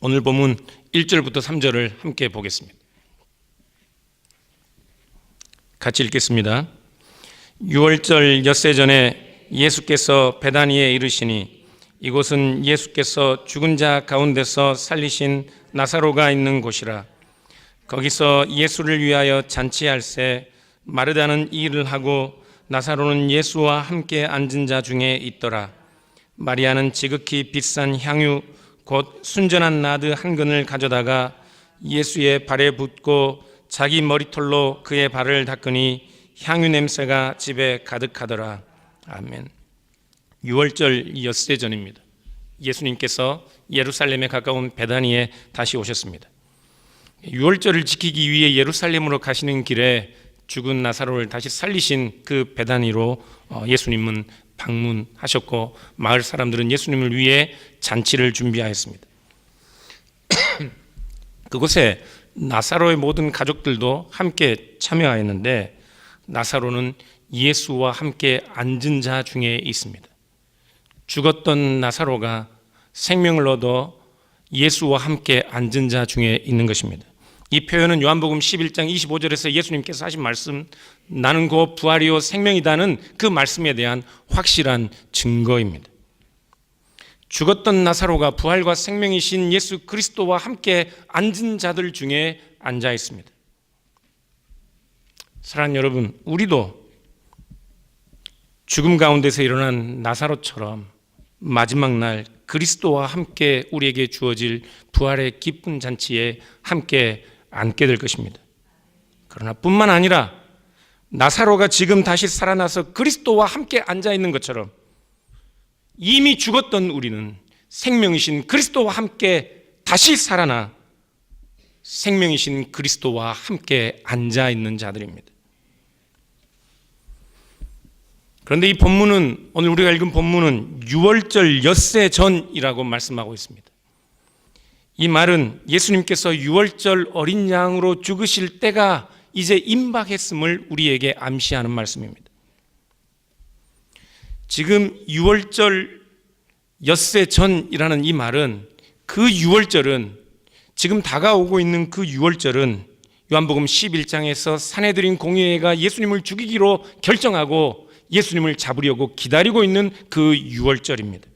오늘 본문 1절부터 3절을 함께 보겠습니다. 같이 읽겠습니다. 6월절 엿새 전에 예수께서 베다니에 이르시니 이곳은 예수께서 죽은 자 가운데서 살리신 나사로가 있는 곳이라. 거기서 예수를 위하여 잔치할새 마르다는 이 일을 하고 나사로는 예수와 함께 앉은 자 중에 있더라. 마리아는 지극히 비싼 향유 곧 순전한 나드 한 근을 가져다가 예수의 발에 붓고 자기 머리털로 그의 발을 닦으니 향유 냄새가 집에 가득하더라. 아멘. 6월절 엿새 전입니다. 예수님께서 예루살렘에 가까운 베다니에 다시 오셨습니다. 6월절을 지키기 위해 예루살렘으로 가시는 길에 죽은 나사로를 다시 살리신 그 베다니로 예수님은 방문하셨고 마을 사람들은 예수님을 위해 잔치를 준비하였습니다. 그곳에 나사로의 모든 가족들도 함께 참여하였는데 나사로는 예수와 함께 앉은 자 중에 있습니다. 죽었던 나사로가 생명을 얻어 예수와 함께 앉은 자 중에 있는 것입니다. 이 표현은 요한복음 11장 25절에서 예수님께서 하신 말씀 나는 곧 부활이요 생명이다는 그 말씀에 대한 확실한 증거입니다. 죽었던 나사로가 부활과 생명이신 예수 그리스도와 함께 앉은 자들 중에 앉아 있습니다. 사랑하는 여러분, 우리도 죽음 가운데서 일어난 나사로처럼 마지막 날 그리스도와 함께 우리에게 주어질 부활의 기쁜 잔치에 함께 앉게 될 것입니다. 그러나 뿐만 아니라 나사로가 지금 다시 살아나서 그리스도와 함께 앉아 있는 것처럼 이미 죽었던 우리는 생명이신 그리스도와 함께 다시 살아나 생명이신 그리스도와 함께 앉아 있는 자들입니다. 그런데 이 본문은, 오늘 우리가 읽은 본문은 6월절 엿새 전이라고 말씀하고 있습니다. 이 말은 예수님께서 6월절 어린 양으로 죽으실 때가 이제 임박했음을 우리에게 암시하는 말씀입니다. 지금 6월절 엿새 전이라는 이 말은 그 6월절은 지금 다가오고 있는 그 6월절은 요한복음 11장에서 산헤드린 공회가 예수님을 죽이기로 결정하고 예수님을 잡으려고 기다리고 있는 그 6월절입니다.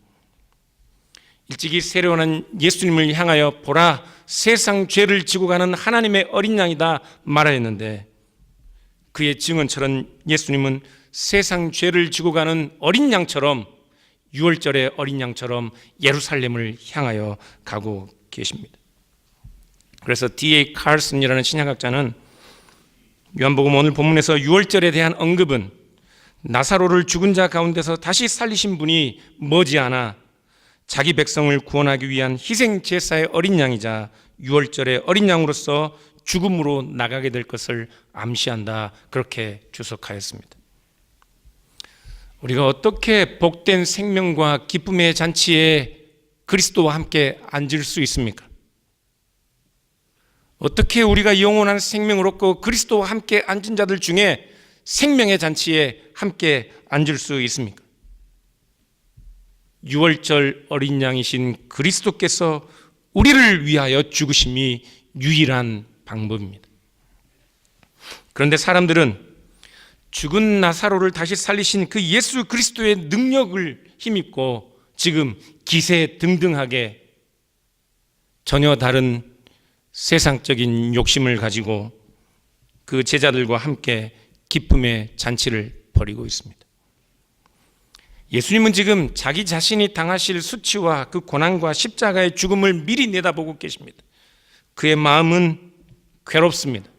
일찍이 세례원한 예수님을 향하여 보라 세상 죄를 지고 가는 하나님의 어린 양이다 말하였는데 그의 증언처럼 예수님은 세상 죄를 지고 가는 어린 양처럼 6월절의 어린 양처럼 예루살렘을 향하여 가고 계십니다. 그래서 D.A. 칼슨이라는 신약학자는 요한복음 오늘 본문에서 6월절에 대한 언급은 나사로를 죽은 자 가운데서 다시 살리신 분이 머지않아 자기 백성을 구원하기 위한 희생 제사의 어린 양이자 6월절의 어린 양으로서 죽음으로 나가게 될 것을 암시한다. 그렇게 주석하였습니다. 우리가 어떻게 복된 생명과 기쁨의 잔치에 그리스도와 함께 앉을 수 있습니까? 어떻게 우리가 영원한 생명을 얻고 그리스도와 함께 앉은 자들 중에 생명의 잔치에 함께 앉을 수 있습니까? 6월절 어린 양이신 그리스도께서 우리를 위하여 죽으심이 유일한 방법입니다. 그런데 사람들은 죽은 나사로를 다시 살리신 그 예수 그리스도의 능력을 힘입고 지금 기세등등하게 전혀 다른 세상적인 욕심을 가지고 그 제자들과 함께 기쁨의 잔치를 벌이고 있습니다. 예수님은 지금 자기 자신이 당하실 수치와 그 고난과 십자가의 죽음을 미리 내다보고 계십니다. 그의 마음은 괴롭습니다.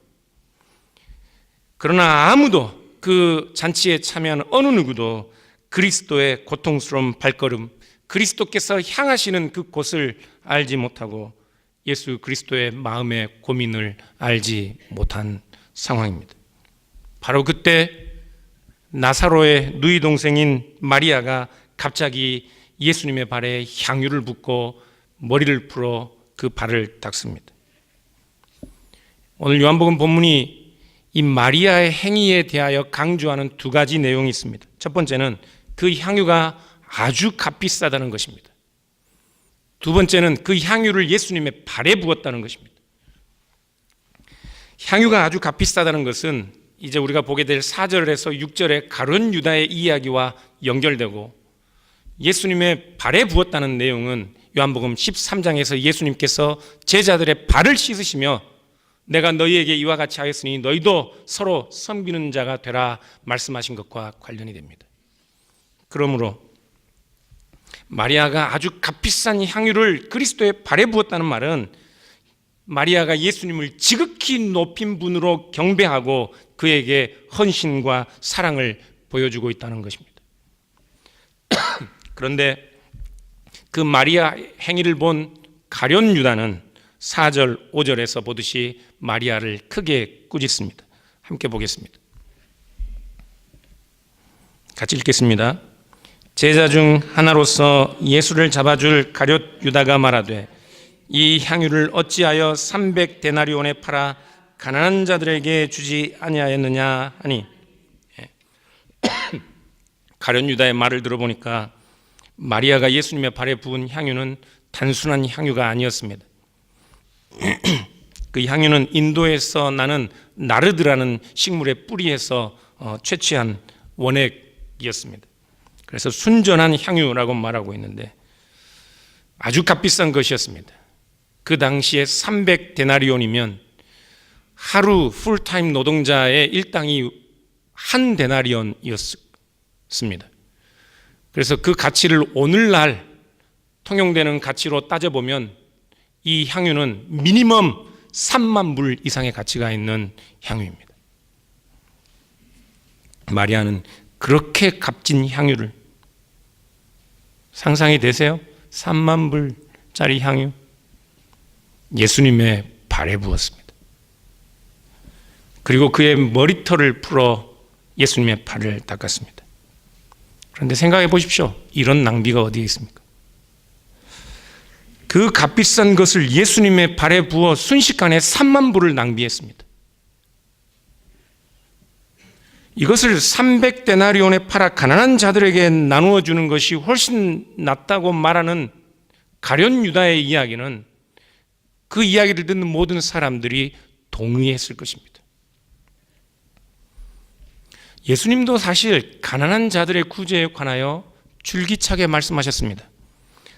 그러나 아무도 그 잔치에 참여하는 어느 누구도 그리스도의 고통스러운 발걸음, 그리스도께서 향하시는 그 곳을 알지 못하고 예수 그리스도의 마음의 고민을 알지 못한 상황입니다. 바로 그때 나사로의 누이 동생인 마리아가 갑자기 예수님의 발에 향유를 붓고 머리를 풀어 그 발을 닦습니다. 오늘 요한복음 본문이 이 마리아의 행위에 대하여 강조하는 두 가지 내용이 있습니다. 첫 번째는 그 향유가 아주 값비싸다는 것입니다. 두 번째는 그 향유를 예수님의 발에 부었다는 것입니다. 향유가 아주 값비싸다는 것은 이제 우리가 보게 될 4절에서 6절의 가룟 유다의 이야기와 연결되고, 예수님의 발에 부었다는 내용은 요한복음 13장에서 예수님께서 제자들의 발을 씻으시며 내가 너희에게 이와 같이 하였으니 너희도 서로 섬기는 자가 되라 말씀하신 것과 관련이 됩니다. 그러므로 마리아가 아주 값비싼 향유를 그리스도의 발에 부었다는 말은 마리아가 예수님을 지극히 높인 분으로 경배하고 그에게 헌신과 사랑을 보여주고 있다는 것입니다. 그런데 그 마리아 행위를 본 가룟 유다는 4절, 5절에서 보듯이 마리아를 크게 꾸짖습니다. 함께 보겠습니다. 같이 읽겠습니다. 제자 중 하나로서 예수를 잡아줄 가룟 유다가 말하되 이 향유를 어찌하여 300데나리온에 팔아 가난한 자들에게 주지 아니하였느냐 하니, 가룟 유다의 말을 들어보니까 마리아가 예수님의 발에 부은 향유는 단순한 향유가 아니었습니다. 그 향유는 인도에서 나는 나르드라는 식물의 뿌리에서 채취한 원액이었습니다. 그래서 순전한 향유라고 말하고 있는데 아주 값비싼 것이었습니다. 그 당시에 300데나리온이면 하루 풀타임 노동자의 일당이 한 데나리온이었습니다. 그래서 그 가치를 오늘날 통용되는 가치로 따져보면 이 향유는 미니멈 3만 불 이상의 가치가 있는 향유입니다. 마리아는 그렇게 값진 향유를, 상상이 되세요? 3만 불짜리 향유 예수님의 발에 부었습니다. 그리고 그의 머리털을 풀어 예수님의 발을 닦았습니다. 그런데 생각해 보십시오. 이런 낭비가 어디에 있습니까? 그 값비싼 것을 예수님의 발에 부어 순식간에 3만 불을 낭비했습니다. 이것을 300데나리온에 팔아 가난한 자들에게 나누어 주는 것이 훨씬 낫다고 말하는 가룟 유다의 이야기는 그 이야기를 듣는 모든 사람들이 동의했을 것입니다. 예수님도 사실 가난한 자들의 구제에 관하여 줄기차게 말씀하셨습니다.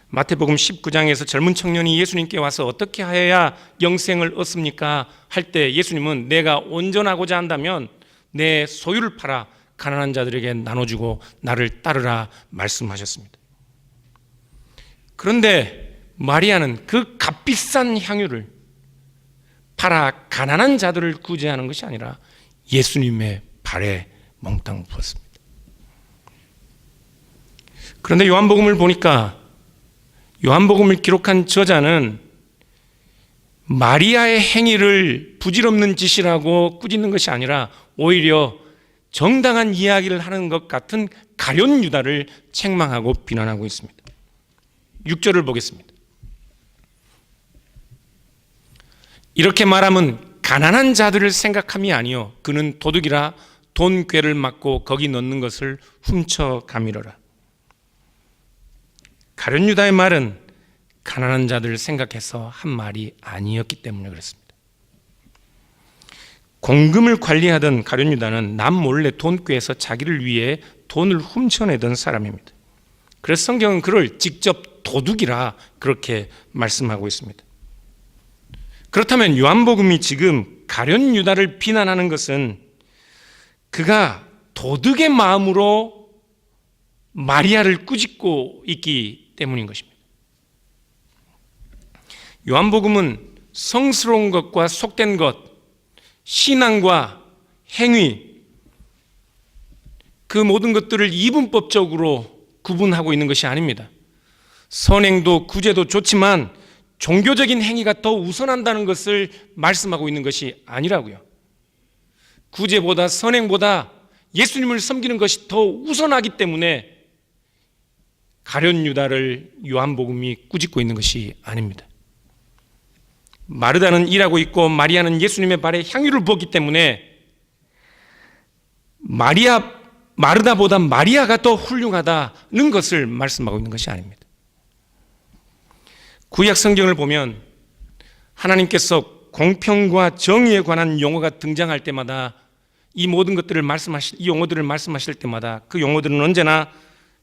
마태복음 19장에서 젊은 청년이 예수님께 와서 어떻게 하여야 영생을 얻습니까? 할 때 예수님은 내가 온전하고자 한다면 내 소유를 팔아 가난한 자들에게 나눠주고 나를 따르라 말씀하셨습니다. 그런데 마리아는 그 값비싼 향유를 팔아 가난한 자들을 구제하는 것이 아니라 예수님의 발에 몽땅 부었습니다. 그런데 요한복음을 보니까 요한복음을 기록한 저자는 마리아의 행위를 부질없는 짓이라고 꾸짖는 것이 아니라 오히려 정당한 이야기를 하는 것 같은 가룟 유다를 책망하고 비난하고 있습니다. 6절을 보겠습니다. 이렇게 말하면 가난한 자들을 생각함이 아니요 그는 도둑이라 돈 꾀를 맞고 거기 넣는 것을 훔쳐 가미러라. 가룟 유다의 말은 가난한 자들을 생각해서 한 말이 아니었기 때문에 그렇습니다. 공금을 관리하던 가룟 유다는 남몰래 돈꾀에서 자기를 위해 돈을 훔쳐내던 사람입니다. 그래서 성경은 그를 직접 도둑이라 그렇게 말씀하고 있습니다. 그렇다면 요한복음이 지금 가룟 유다를 비난하는 것은 그가 도둑의 마음으로 마리아를 꾸짖고 있기 때문인 것입니다. 요한복음은 성스러운 것과 속된 것, 신앙과 행위, 그 모든 것들을 이분법적으로 구분하고 있는 것이 아닙니다. 선행도 구제도 좋지만 종교적인 행위가 더 우선한다는 것을 말씀하고 있는 것이 아니라고요. 구제보다 선행보다 예수님을 섬기는 것이 더 우선하기 때문에 가룟 유다를 요한복음이 꾸짖고 있는 것이 아닙니다. 마르다는 일하고 있고 마리아는 예수님의 발에 향유를 부었기 때문에 마르다보다 마리아가 더 훌륭하다는 것을 말씀하고 있는 것이 아닙니다. 구약 성경을 보면 하나님께서 공평과 정의에 관한 용어가 등장할 때마다 이 모든 것들을 이 용어들을 말씀하실 때마다 그 용어들은 언제나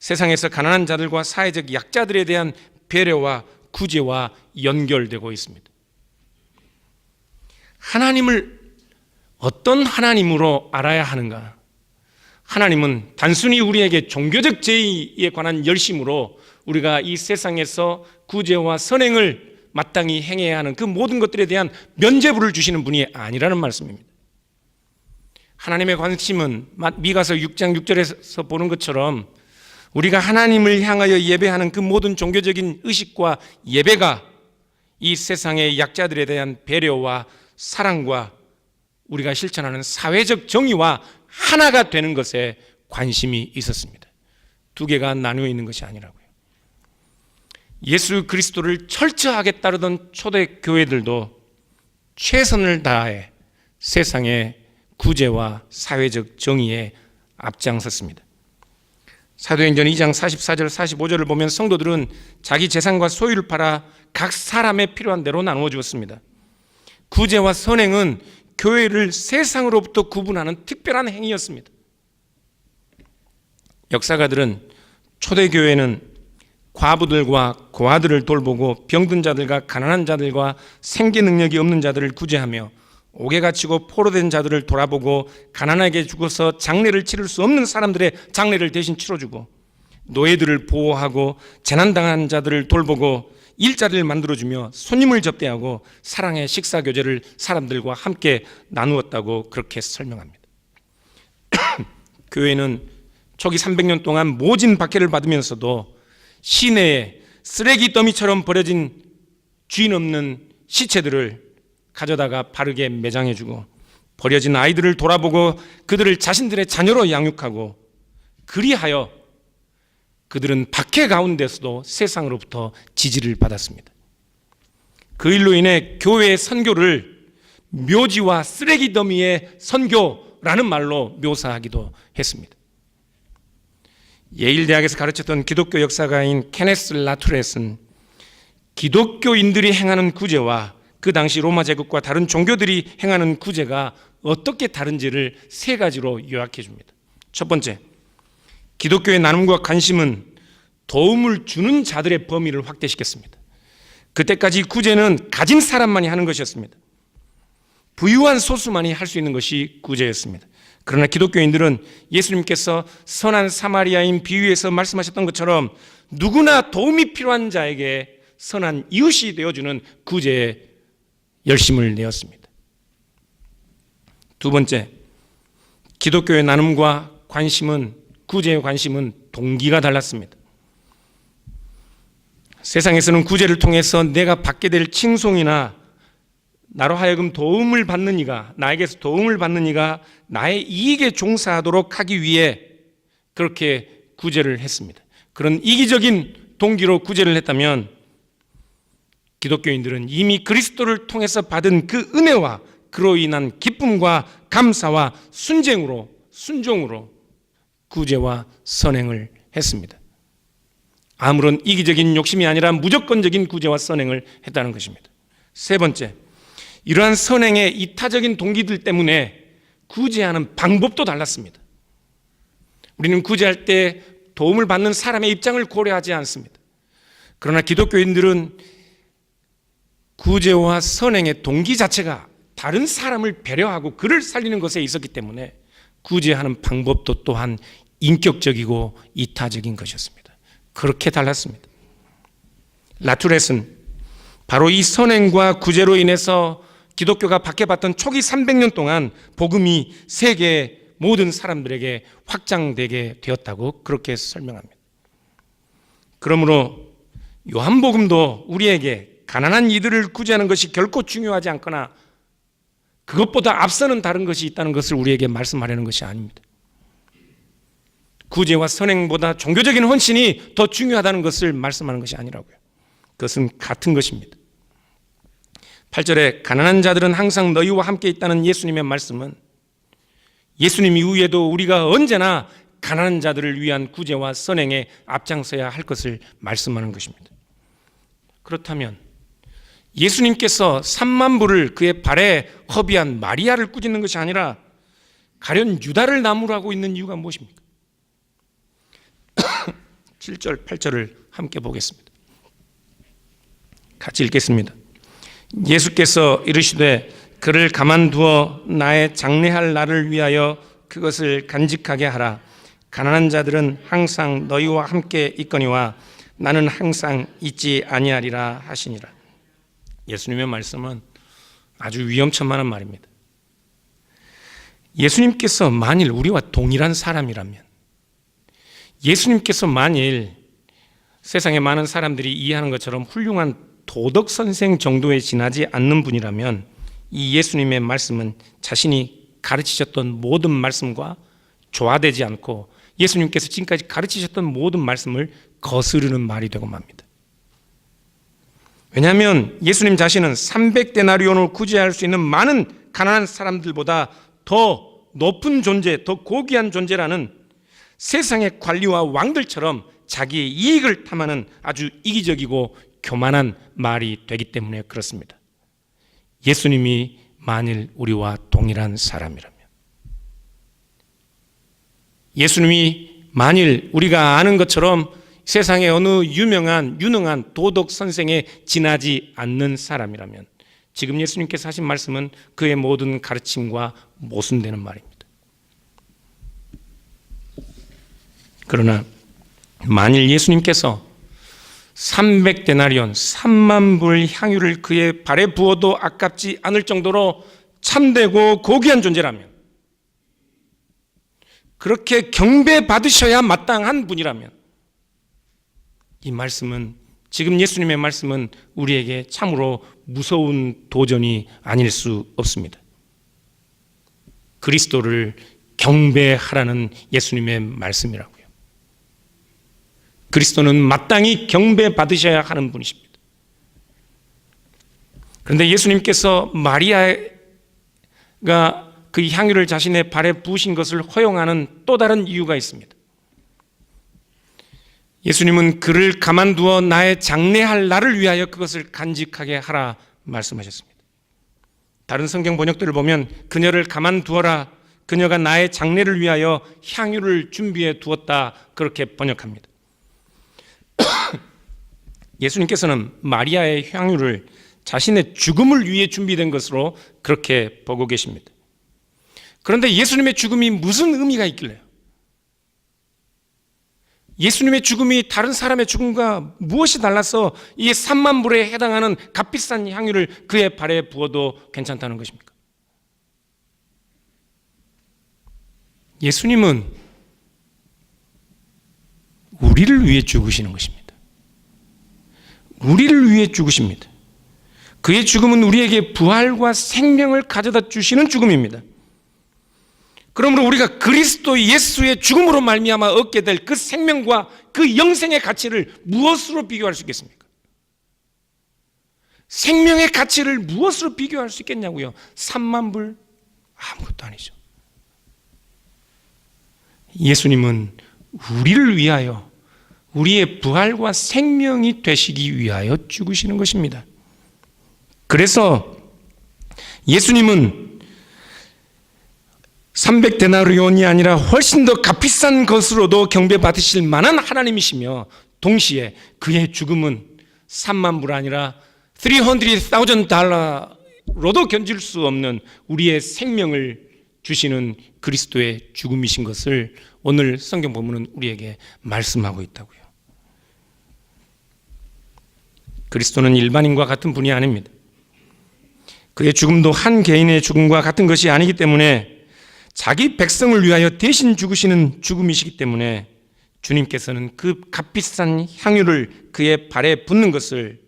세상에서 가난한 자들과 사회적 약자들에 대한 배려와 구제와 연결되고 있습니다. 하나님을 어떤 하나님으로 알아야 하는가? 하나님은 단순히 우리에게 종교적 제의에 관한 열심으로 우리가 이 세상에서 구제와 선행을 마땅히 행해야 하는 그 모든 것들에 대한 면죄부를 주시는 분이 아니라는 말씀입니다. 하나님의 관심은 미가서 6장 6절에서 보는 것처럼 우리가 하나님을 향하여 예배하는 그 모든 종교적인 의식과 예배가 이 세상의 약자들에 대한 배려와 사랑과 우리가 실천하는 사회적 정의와 하나가 되는 것에 관심이 있었습니다. 두 개가 나누어 있는 것이 아니라고요. 예수 그리스도를 철저하게 따르던 초대 교회들도 최선을 다해 세상의 구제와 사회적 정의에 앞장섰습니다. 사도행전 2장 44절 45절을 보면 성도들은 자기 재산과 소유를 팔아 각 사람의 필요한 대로 나누어 주었습니다. 구제와 선행은 교회를 세상으로부터 구분하는 특별한 행위였습니다. 역사가들은 초대교회는 과부들과 고아들을 돌보고 병든 자들과 가난한 자들과 생계 능력이 없는 자들을 구제하며 옥에 갇히고 포로된 자들을 돌아보고 가난하게 죽어서 장례를 치를 수 없는 사람들의 장례를 대신 치러주고 노예들을 보호하고 재난당한 자들을 돌보고 일자리를 만들어주며 손님을 접대하고 사랑의 식사교제를 사람들과 함께 나누었다고 그렇게 설명합니다. 교회는 초기 300년 동안 모진 박해를 받으면서도 시내에 쓰레기 더미처럼 버려진 주인 없는 시체들을 가져다가 바르게 매장해주고 버려진 아이들을 돌아보고 그들을 자신들의 자녀로 양육하고 그리하여 그들은 박해 가운데서도 세상으로부터 지지를 받았습니다. 그 일로 인해 교회의 선교를 묘지와 쓰레기 더미의 선교라는 말로 묘사하기도 했습니다. 예일 대학에서 가르쳤던 기독교 역사가인 케네스 라투렛은 기독교인들이 행하는 구제와 그 당시 로마 제국과 다른 종교들이 행하는 구제가 어떻게 다른지를 세 가지로 요약해 줍니다. 첫 번째, 기독교의 나눔과 관심은 도움을 주는 자들의 범위를 확대시켰습니다. 그때까지 구제는 가진 사람만이 하는 것이었습니다. 부유한 소수만이 할 수 있는 것이 구제였습니다. 그러나 기독교인들은 예수님께서 선한 사마리아인 비유에서 말씀하셨던 것처럼 누구나 도움이 필요한 자에게 선한 이웃이 되어주는 구제에 열심을 내었습니다. 두 번째, 기독교의 나눔과 관심은, 구제의 관심은 동기가 달랐습니다. 세상에서는 구제를 통해서 내가 받게 될 칭송이나 나로 하여금 도움을 받는 이가, 나에게서 도움을 받는 이가 나의 이익에 종사하도록 하기 위해 그렇게 구제를 했습니다. 그런 이기적인 동기로 구제를 했다면 기독교인들은 이미 그리스도를 통해서 받은 그 은혜와 그로 인한 기쁨과 감사와 순종으로 구제와 선행을 했습니다. 아무런 이기적인 욕심이 아니라 무조건적인 구제와 선행을 했다는 것입니다. 세 번째, 이러한 선행의 이타적인 동기들 때문에 구제하는 방법도 달랐습니다. 우리는 구제할 때 도움을 받는 사람의 입장을 고려하지 않습니다. 그러나 기독교인들은 구제와 선행의 동기 자체가 다른 사람을 배려하고 그를 살리는 것에 있었기 때문에 구제하는 방법도 또한 인격적이고 이타적인 것이었습니다. 그렇게 달랐습니다. 라투렛은 바로 이 선행과 구제로 인해서 기독교가 박해받던 초기 300년 동안 복음이 세계 모든 사람들에게 확장되게 되었다고 그렇게 설명합니다. 그러므로 요한복음도 우리에게 가난한 이들을 구제하는 것이 결코 중요하지 않거나 그것보다 앞서는 다른 것이 있다는 것을 우리에게 말씀하려는 것이 아닙니다. 구제와 선행보다 종교적인 헌신이 더 중요하다는 것을 말씀하는 것이 아니라고요. 그것은 같은 것입니다. 8절에 가난한 자들은 항상 너희와 함께 있다는 예수님의 말씀은 예수님 이후에도 우리가 언제나 가난한 자들을 위한 구제와 선행에 앞장서야 할 것을 말씀하는 것입니다. 그렇다면 예수님께서 3만 불을 그의 발에 허비한 마리아를 꾸짖는 것이 아니라 가련 유다를 나무라고 있는 이유가 무엇입니까? 7절, 8절을 함께 보겠습니다. 같이 읽겠습니다. 예수께서 이르시되 그를 가만두어 나의 장례할 날을 위하여 그것을 간직하게 하라. 가난한 자들은 항상 너희와 함께 있거니와 나는 항상 있지 아니하리라 하시니라. 예수님의 말씀은 아주 위험천만한 말입니다. 예수님께서 만일 우리와 동일한 사람이라면, 예수님께서 만일 세상의 많은 사람들이 이해하는 것처럼 훌륭한 도덕 선생 정도에 지나지 않는 분이라면 이 예수님의 말씀은 자신이 가르치셨던 모든 말씀과 조화되지 않고 예수님께서 지금까지 가르치셨던 모든 말씀을 거스르는 말이 되고 맙니다. 왜냐하면 예수님 자신은 300데나리온을 구제할 수 있는 많은 가난한 사람들보다 더 높은 존재, 더 고귀한 존재라는 세상의 관리와 왕들처럼 자기의 이익을 탐하는 아주 이기적이고 교만한 말이 되기 때문에 그렇습니다. 예수님이 만일 우리와 동일한 사람이라면, 예수님이 만일 우리가 아는 것처럼 세상의 어느 유능한 도덕 선생에 지나지 않는 사람이라면 지금 예수님께서 하신 말씀은 그의 모든 가르침과 모순되는 말입니다. 그러나 만일 예수님께서 300데나리온 3만 불 향유를 그의 발에 부어도 아깝지 않을 정도로 참되고 고귀한 존재라면, 그렇게 경배받으셔야 마땅한 분이라면, 이 말씀은, 지금 예수님의 말씀은 우리에게 참으로 무서운 도전이 아닐 수 없습니다. 그리스도를 경배하라는 예수님의 말씀이라고요. 그리스도는 마땅히 경배받으셔야 하는 분이십니다. 그런데 예수님께서 마리아가 그 향유를 자신의 발에 부으신 것을 허용하는 또 다른 이유가 있습니다. 예수님은 그를 가만두어 나의 장례할 날을 위하여 그것을 간직하게 하라 말씀하셨습니다. 다른 성경 번역들을 보면 그녀를 가만두어라, 그녀가 나의 장례를 위하여 향유를 준비해 두었다, 그렇게 번역합니다. 예수님께서는 마리아의 향유를 자신의 죽음을 위해 준비된 것으로 그렇게 보고 계십니다. 그런데 예수님의 죽음이 무슨 의미가 있길래요? 예수님의 죽음이 다른 사람의 죽음과 무엇이 달라서 이 3만 불에 해당하는 값비싼 향유를 그의 발에 부어도 괜찮다는 것입니까? 예수님은 우리를 위해 죽으시는 것입니다. 우리를 위해 죽으십니다. 그의 죽음은 우리에게 부활과 생명을 가져다 주시는 죽음입니다. 그러므로 우리가 그리스도 예수의 죽음으로 말미암아 얻게 될 그 생명과 그 영생의 가치를 무엇으로 비교할 수 있겠습니까? 생명의 가치를 무엇으로 비교할 수 있겠냐고요? 3만 불? 아무것도 아니죠. 예수님은 우리를 위하여, 우리의 부활과 생명이 되시기 위하여 죽으시는 것입니다. 그래서 예수님은 300데나리온이 아니라 훨씬 더 값비싼 것으로도 경배받으실 만한 하나님이시며, 동시에 그의 죽음은 3만 불 아니라 300,000 달러로도 견딜 수 없는 우리의 생명을 주시는 그리스도의 죽음이신 것을 오늘 성경 본문은 우리에게 말씀하고 있다고요. 그리스도는 일반인과 같은 분이 아닙니다. 그의 죽음도 한 개인의 죽음과 같은 것이 아니기 때문에, 자기 백성을 위하여 대신 죽으시는 죽음이시기 때문에 주님께서는 그 값비싼 향유를 그의 발에 붓는 것을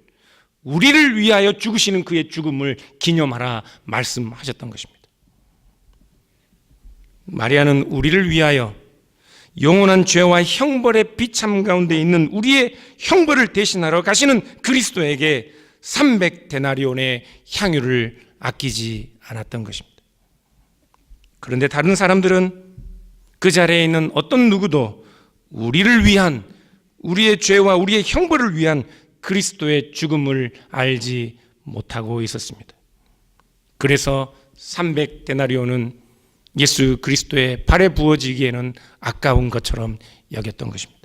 우리를 위하여 죽으시는 그의 죽음을 기념하라 말씀하셨던 것입니다. 마리아는 우리를 위하여 영원한 죄와 형벌의 비참 가운데 있는 우리의 형벌을 대신하러 가시는 그리스도에게 300데나리온의 향유를 아끼지 않았던 것입니다. 그런데 다른 사람들은, 그 자리에 있는 어떤 누구도 우리를 위한, 우리의 죄와 우리의 형벌을 위한 그리스도의 죽음을 알지 못하고 있었습니다. 그래서 300데나리온은 예수 그리스도의 발에 부어지기에는 아까운 것처럼 여겼던 것입니다.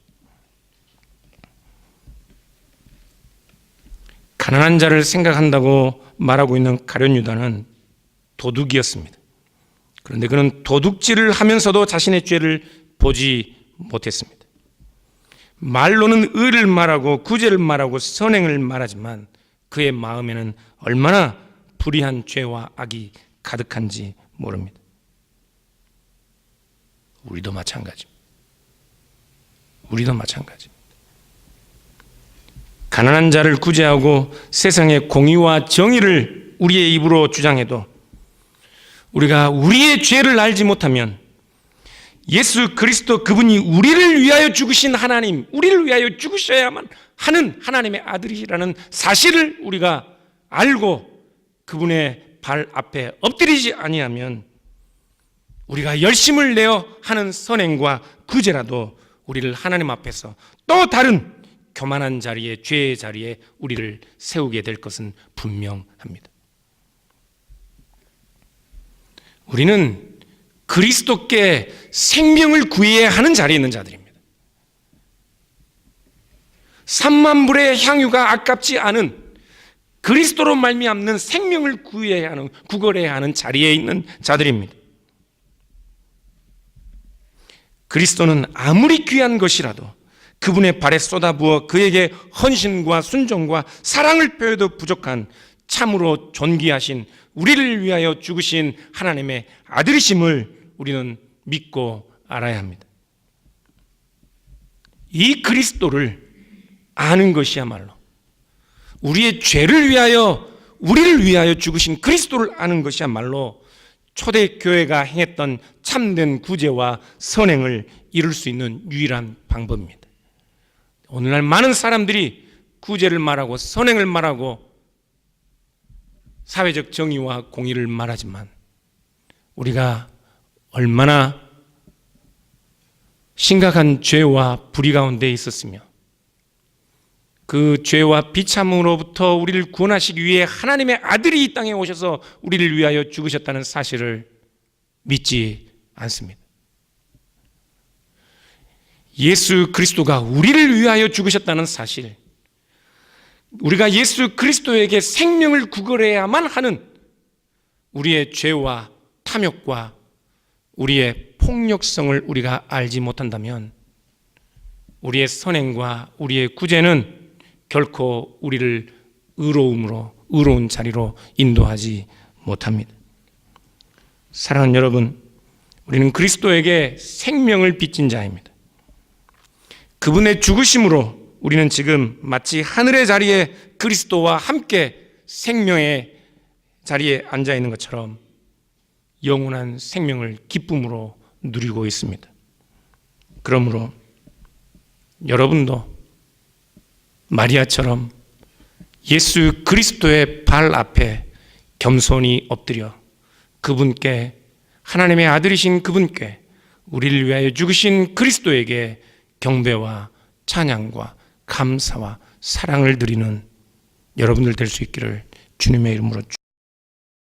가난한 자를 생각한다고 말하고 있는 가룟 유다는 도둑이었습니다. 그런데 그는 도둑질을 하면서도 자신의 죄를 보지 못했습니다. 말로는 의를 말하고 구제를 말하고 선행을 말하지만 그의 마음에는 얼마나 불의한 죄와 악이 가득한지 모릅니다. 우리도 마찬가지입니다. 가난한 자를 구제하고 세상의 공의와 정의를 우리의 입으로 주장해도 우리가 우리의 죄를 알지 못하면 예수 그리스도 그분이 우리를 위하여 죽으신 하나님, 우리를 위하여 죽으셔야만 하는 하나님의 아들이라는 사실을 우리가 알고 그분의 발 앞에 엎드리지 아니하면 우리가 열심을 내어 하는 선행과 구제라도 우리를 하나님 앞에서 또 다른 교만한 자리에, 죄의 자리에 우리를 세우게 될 것은 분명합니다. 우리는 그리스도께 생명을 구해야 하는 자리에 있는 자들입니다. 3만 불의 향유가 아깝지 않은 그리스도로 말미암는 생명을 구해야 하는, 구걸해야 하는 자리에 있는 자들입니다. 그리스도는 아무리 귀한 것이라도 그분의 발에 쏟아부어 그에게 헌신과 순종과 사랑을 표해도 부족한 참으로 존귀하신 우리를 위하여 죽으신 하나님의 아들이심을 우리는 믿고 알아야 합니다. 이 그리스도를 아는 것이야말로 우리의 죄를 위하여 우리를 위하여 죽으신 그리스도를 아는 것이야말로 초대교회가 행했던 참된 구제와 선행을 이룰 수 있는 유일한 방법입니다. 오늘날 많은 사람들이 구제를 말하고 선행을 말하고 사회적 정의와 공의를 말하지만 우리가 얼마나 심각한 죄와 불의 가운데 있었으며 그 죄와 비참으로부터 우리를 구원하시기 위해 하나님의 아들이 이 땅에 오셔서 우리를 위하여 죽으셨다는 사실을 믿지 않습니다. 예수 그리스도가 우리를 위하여 죽으셨다는 사실, 우리가 예수 그리스도에게 생명을 구걸해야만 하는 우리의 죄와 탐욕과 우리의 폭력성을 우리가 알지 못한다면 우리의 선행과 우리의 구제는 결코 우리를 의로운 자리로 인도하지 못합니다. 사랑하는 여러분, 우리는 그리스도에게 생명을 빚진 자입니다. 그분의 죽으심으로 우리는 지금 마치 하늘의 자리에 그리스도와 함께 생명의 자리에 앉아 있는 것처럼 영원한 생명을 기쁨으로 누리고 있습니다. 그러므로 여러분도 마리아처럼 예수 그리스도의 발 앞에 겸손히 엎드려 그분께, 하나님의 아들이신 그분께, 우리를 위하여 죽으신 그리스도에게 경배와 찬양과 감사와 사랑을 드리는 여러분들 될 수 있기를 주님의 이름으로